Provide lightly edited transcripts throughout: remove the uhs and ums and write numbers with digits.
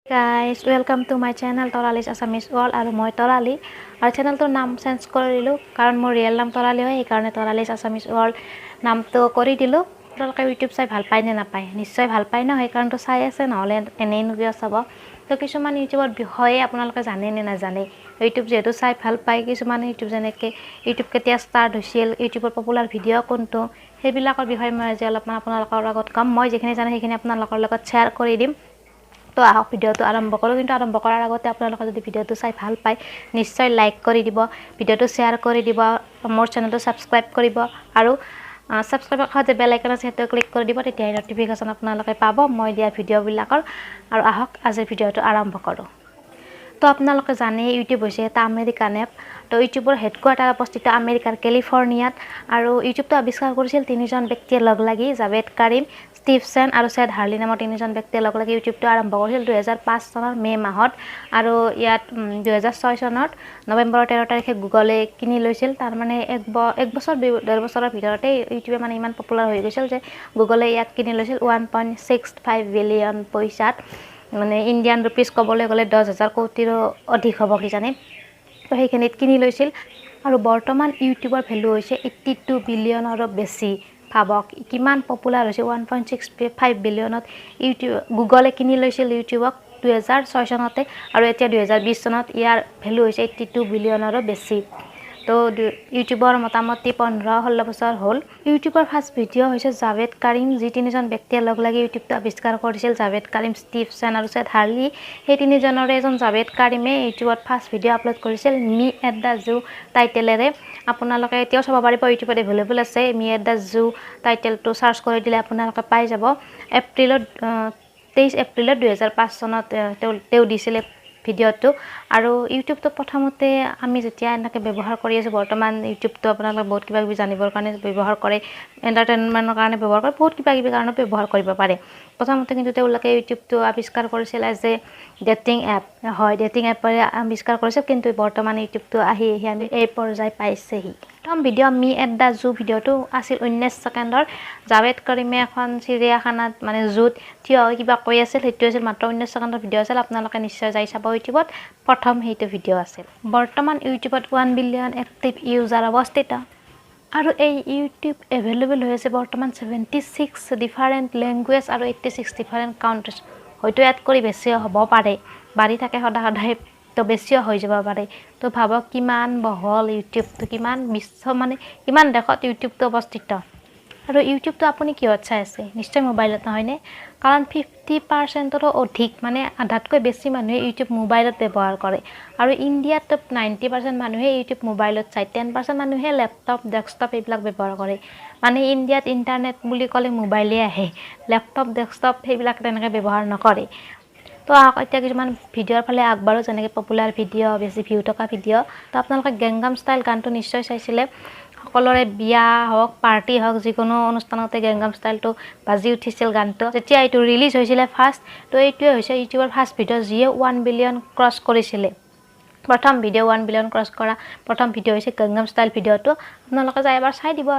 Guys, welcome to my channel Torali's Assamese World আৰু মই তৰালি আৰু চেনেলটোৰ নাম চেঞ্জ কৰি দিলোঁ কাৰণ মোৰ ৰিয়েল নাম তৰালি হয় সেইকাৰণে Torali's Assamese World নামটো কৰি দিলোঁ আপোনালোকে ইউটিউব চাই ভাল পায় নে নাপায় নিশ্চয় ভাল পায় ন সেইকাৰণেতো চাই আছে নহ'লে এনেই নুকিয় চাব তো কিছুমান ইউটিউবৰ বিষয়ে আপোনালোকে জানে নে নাজানে ইউটিউব যেহেতু চাই ভাল পায় কিছুমান ইউটিউব যেনেকৈ ইউটিউব কেতিয়া ষ্টাৰ্ট হৈছিল ইউটিউবৰ পপুলাৰ ভিডিঅ' কোনটো সেইবিলাকৰ বিষয়ে মই আজি অলপমান আপোনালোকৰ আগত ক'ম মই যিখিনি জানো সেইখিনি আপোনালোকৰ লগত শ্বেয়াৰ কৰি দিম তো আহক ভিডিঅ'টো আৰম্ভ কৰোঁ কিন্তু আৰম্ভ কৰাৰ আগতে আপোনালোকে যদি ভিডিঅ'টো চাই ভাল পায় নিশ্চয় লাইক কৰি দিব ভিডিঅ'টো শ্বেয়াৰ কৰি দিব মোৰ চেনেলটো ছাবস্ক্ৰাইব কৰিব আৰু ছাবস্ক্ৰাইবৰ কাষতে বেল আইকন আছে সেইটো ক্লিক কৰি দিব তেতিয়াই নটিফিকেশ্যন আপোনালোকে পাব মই দিয়া ভিডিঅ'বিলাকৰ আৰু আহক আজিৰ ভিডিঅ'টো আৰম্ভ কৰোঁ তো আপোনালোকে জানে ইউটিউব হৈছে এটা আমেৰিকান এপ তো ইউটিউবৰ হেডকোৱাৰ্টাৰ অৱস্থিত আমেৰিকাৰ কেলিফৰ্ণিয়াত আৰু ইউটিউবটো আৱিষ্কাৰ কৰিছিল তিনিজন ব্যক্তিয়ে লগ লাগি জাভেদ কাৰিম ষ্টিভছেন আৰু ছেড হাৰ্লি নামৰ তিনিজন ব্যক্তিয়ে লগ লাগি ইউটিউবটো আৰম্ভ কৰিছিল 2005 চনৰ মে' মাহত আৰু ইয়াত 2006 চনত নৱেম্বৰৰ 13 তাৰিখে গুগলে কিনি লৈছিল তাৰমানে এক বছৰ 1.5 বছৰৰ ভিতৰতে ইউটিউবে মানে ইমান পপুলাৰ হৈ গৈছিল যে গুগলে ইয়াক কিনি লৈছিল 1.65 বিলিয়ন পইচাত মানে ইণ্ডিয়ান ৰুপিজ ক'বলৈ গ'লে 10,000 কোটিৰো অধিক হ'ব কিজানি তো সেইখিনিত কিনি লৈছিল আৰু বৰ্তমান ইউটিউবৰ ভেলু হৈছে 82 বিলিয়নৰো বেছি ভাবক কিমান পপুলাৰ হৈছে 1.65 বিলিয়নত ইউটিউব গুগলে কিনি লৈছিল ইউটিউবক 2006 চনতে আৰু এতিয়া 2020 চনত ইয়াৰ ভেলু হৈছে 82 বিলিয়নৰো বেছি তো ইউটিউবৰ মোটামুটি 15-16 বছৰ হ'ল ইউটিউবৰ ফাৰ্ষ্ট ভিডিঅ' হৈছে জাভেদ কাৰিম যি তিনিজন ব্যক্তিয়ে লগ লাগি ইউটিউবটো আৱিষ্কাৰ কৰিছিল জাভেদ কাৰিম ষ্টিভছেন আৰু ছেড হাৰ্লি সেই তিনিজনৰে এজন জাভেদ কাৰিমে ইউটিউবত ফাৰ্ষ্ট ভিডিঅ' আপলোড কৰিছিল মি এট দ্য জু টাইটেলেৰে আপোনালোকে এতিয়াও চাব পাৰিব ইউটিউবত এভেইলেবল আছে মি এট দ্য জু টাইটেলটো চাৰ্চ কৰি দিলে আপোনালোকে পাই যাব 23 এপ্ৰিলত 2005 চনত তেওঁ দিছিলে ভিডিঅ'টো আৰু ইউটিউবটো প্ৰথমতে আমি যেতিয়া এনেকৈ ব্যৱহাৰ কৰি আছোঁ বৰ্তমান ইউটিউবটো আপোনালোকে বহুত কিবা কিবি জানিবৰ কাৰণে ব্যৱহাৰ কৰে এণ্টাৰটেইনমেণ্টৰ কাৰণে ব্যৱহাৰ কৰে বহুত কিবা কিবি কাৰণত ব্যৱহাৰ কৰিব পাৰে প্ৰথমতে কিন্তু তেওঁলোকে ইউটিউবটো আৱিষ্কাৰ কৰিছিল এজ এ ডেটিং এপ হয় ডেটিং এপৰে আৱিষ্কাৰ কৰিছিল কিন্তু বৰ্তমান ইউটিউবটো আহি আমি এই পৰ্যায় পাইছেহি প্ৰথম video' me at the zoo ভিডিঅ'টো আছিল 19 ছেকেণ্ডৰ জাভেদ কাৰিমে এখন চিৰিয়াখানাত মানে জুত থিয় হৈ কিবা কৈ আছিল সেইটো আছিল মাত্ৰ 19 ছেকেণ্ডৰ ভিডিঅ' আছিল আপোনালোকে নিশ্চয় যাই চাব ইউটিউবত প্ৰথম সেইটো ভিডিঅ' আছিল বৰ্তমান ইউটিউবত 1 বিলিয়ন এক্টিভ ইউজাৰ অৱস্থিত আৰু এই ইউটিউব এভেইলেবল হৈ আছে বৰ্তমান 76 ডিফাৰেণ্ট লেংগুৱেজ আৰু 86 ডিফাৰেণ্ট কাউণ্ট্ৰিজ হয়তো ইয়াত কৰি বেছিও হ'ব পাৰে বাঢ়ি থাকে সদায় তো বেছিও হৈ যাব পাৰে তো ভাবক কিমান বহল ইউটিউবটো কিমান বিশ্ব মানে কিমান দেশত ইউটিউবটো অৱস্থিত আৰু ইউটিউবটো আপুনি কিহত চাই আছে নিশ্চয় মোবাইলত নহয়নে কাৰণ 50%ৰো অধিক মানে আধাতকৈ বেছি মানুহে ইউটিউব মোবাইলত ব্যৱহাৰ কৰে আৰু ইণ্ডিয়াত 90% মানুহে ইউটিউব মোবাইলত চায় 10% মানুহে লেপটপ ডেস্কটপ এইবিলাক ব্যৱহাৰ কৰে মানে ইণ্ডিয়াত ইণ্টাৰনেট বুলি ক'লে মোবাইলেই আহে লেপটপ ডেস্কটপ সেইবিলাক তেনেকৈ ব্যৱহাৰ নকৰে তো এতিয়া কিছুমান ভিডিঅ'ৰ ফালে আগবাঢ়ো যেনেকৈ পপুলাৰ ভিডিঅ' বেছি ভিউ থকা ভিডিঅ' তো আপোনালোকে গেংগাম ষ্টাইল গানটো নিশ্চয় চাইছিলে সকলোৰে বিয়া হওক পাৰ্টি হওক যিকোনো অনুষ্ঠানতে গেংগাম ষ্টাইলটো বাজি উঠিছিল গানটো যেতিয়া এইটো ৰিলিজ হৈছিলে ফাৰ্ষ্ট তো এইটোৱে হৈছে ইউটিউবৰ ফাৰ্ষ্ট ভিডিঅ' যিয়ে 1 বিলিয়ন ক্ৰছ কৰিছিলে প্ৰথম ভিডিঅ' 1 বিলিয়ন ক্ৰছ কৰা প্ৰথম ভিডিঅ' হৈছে গেংগাম ষ্টাইল ভিডিঅ'টো আপোনালোকে যাই এবাৰ চাই দিব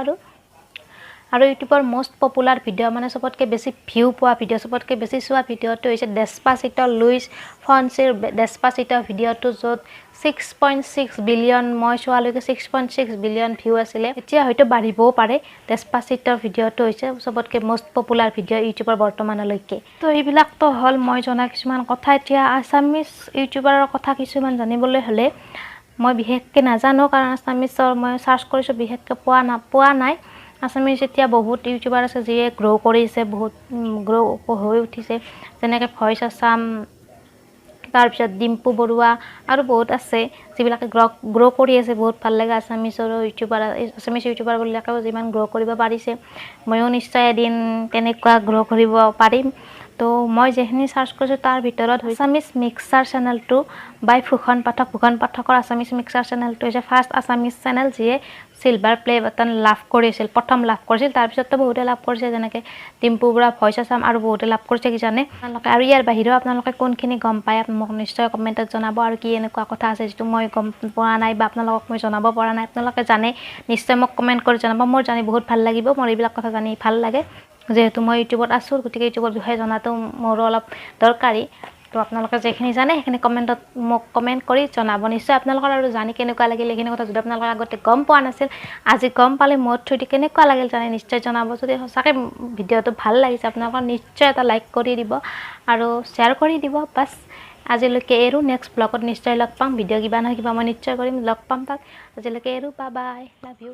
আৰু ইউটিউবৰ মষ্ট পপুলাৰ ভিডিঅ' মানে চবতকৈ বেছি ভিউ পোৱা ভিডিঅ' চবতকৈ বেছি চোৱা ভিডিঅ'টো হৈছে ডেছপাচিটো লুইচ ফনচিৰ ডেছপাচিটো ভিডিঅ'টো য'ত 6.6 বিলিয়ন মই চোৱালৈকে 6.6 বিলিয়ন ভিউ আছিলে এতিয়া হয়তো বাঢ়িবও পাৰে ডেছপাচিটোৰ ভিডিঅ'টো হৈছে চবতকৈ মষ্ট পপুলাৰ ভিডিঅ' ইউটিউবৰ বৰ্তমানলৈকে তো এইবিলাকতো হ'ল মই জনা কিছুমান কথা এতিয়া আছামিজ ইউটিউবাৰৰ কথা কিছুমান জানিবলৈ হ'লে মই বিশেষকৈ নাজানো কাৰণ আছামিজৰ মই চাৰ্চ কৰিছোঁ বিশেষকৈ পোৱা নাই আছামিজ এতিয়া বহুত ইউটিউবাৰ আছে যিয়ে গ্ৰ' কৰিছে বহুত গ্ৰ' হৈ উঠিছে যেনেকৈ ভইচ আছাম তাৰপিছত ডিম্পু বৰুৱা আৰু বহুত আছে যিবিলাকে গ্ৰ' কৰি আছে বহুত ভাল লাগে আছামিজ ইউটিউবাৰবিলাকেও যিমান গ্ৰ' কৰিব পাৰিছে ময়ো নিশ্চয় এদিন তেনেকুৱা গ্ৰ' কৰিব পাৰিম তো মই যিখিনি চাৰ্চ কৰিছোঁ তাৰ ভিতৰত আছামিজ মিক্সাৰ চেনেলটো বাই ফুকন পাঠকৰ আছামিজ মিক্সাৰ চেনেলটো হৈছে ফাৰ্ষ্ট আছামিজ চেনেল যিয়ে চিলভাৰ প্লে বাটন লাভ কৰিছিল প্ৰথম লাভ কৰিছিল তাৰপিছততো বহুতে লাভ কৰিছে যেনেকৈ ডিম্পু বৰুৱা ভইচ আছাম আৰু বহুতে লাভ কৰিছে কিজানে আপোনালোকে আৰু ইয়াৰ বাহিৰেও আপোনালোকে কোনখিনি গম পায় মোক নিশ্চয় কমেণ্টত জনাব আৰু কি এনেকুৱা কথা আছে যিটো মই গম পোৱা নাই বা আপোনালোকক মই জনাব পৰা নাই আপোনালোকে জানে নিশ্চয় মোক কমেণ্ট কৰি জনাব মোৰ জানি বহুত ভাল লাগিব মোৰ এইবিলাক কথা জানি ভাল লাগে যেহেতু মই ইউটিউবত আছোঁ গতিকে ইউটিউবৰ বিষয়ে জনাটো মোৰো অলপ দৰকাৰী তো আপোনালোকে যিখিনি জানে সেইখিনি কমেণ্টত মোক কমেণ্ট কৰি জনাব নিশ্চয় আপোনালোকৰ আৰু জানি কেনেকুৱা লাগিল এইখিনি কথা যদি আপোনালোকে আগতে গম পোৱা নাছিল আজি গম পালে মোৰ থ্ৰুদি কেনেকুৱা লাগিল জানে নিশ্চয় জনাব যদি সঁচাকৈ ভিডিঅ'টো ভাল লাগিছে আপোনালোকৰ নিশ্চয় এটা লাইক কৰি দিব আৰু শ্বেয়াৰ কৰি দিব বাছ আজিলৈকে এৰো নেক্সট ব্লগত নিশ্চয় লগ পাম ভিডিঅ' কিবা নহয় কিবা মই নিশ্চয় কৰিম লগ পাম তাক আজিলৈকে এৰো বাই বাই লাভ ইউ